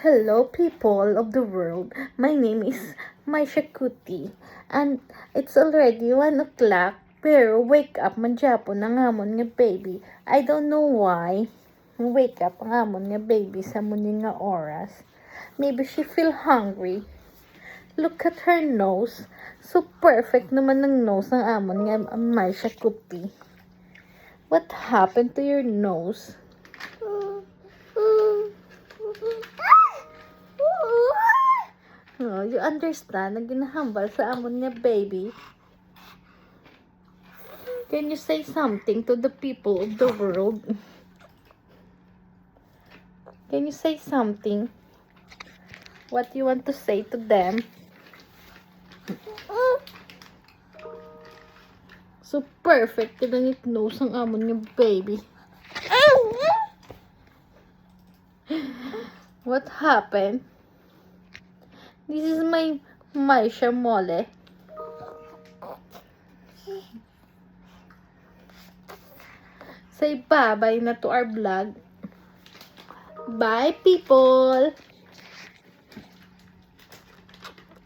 Hello, people of the world. My name is Maisha Kuti, and it's already 1 o'clock. Pero wake up man Japon ang amon nga baby. I don't know why. Wake up ang amon nga baby sa muning nga oras. Maybe she feel hungry. Look at her nose. So perfect naman ang nose ng amon nga Maisha Kuti. What happened to your nose? Oh, you understand na ginahambal sa amon nga baby? Can you say something to the people of the world? Can you say something? What you want to say to them? So perfect kinangit nose ang amon nga baby. What happened? This is my Maisha Mole. Say bye-bye na to our vlog. Bye, people!